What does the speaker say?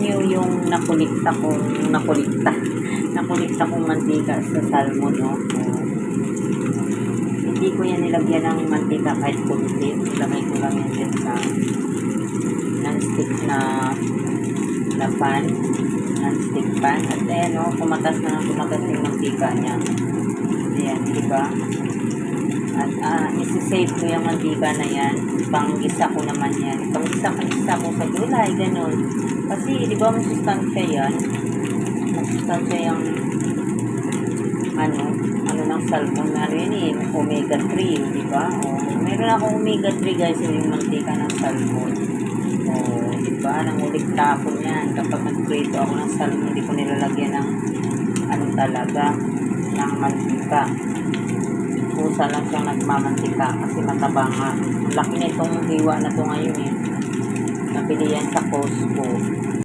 Yung nakulikta kong mantika sa salmon, no? Hindi ko yan nilagyan ng mantika kahit kunti. Ilagay ko lang yan din sa non-stick na pan. Non-stick pan. At ayan, no? Kumatas yung mantika niya. Ayan, diba? At isi-save ko yung mantika na yan. Pang-gisa ko naman yan. Pang-gisa ko sa gulay, ganun. Kasi, di ba, masustansya yan. Masustansya yung ano ng salmon na rin eh. Omega 3, di ba? Meron akong omega 3 guys, yung mantika ng salmon. Di ba? Nangulikta ako yan. Kapag nag-prito ako ng salmon, hindi ko nilalagyan ng talaga, ng mantika. Pusa lang siyang nagmamantika kasi mataba nga. Ang laki na itong hiwa na to ngayon eh. Nabili yan sa Costco.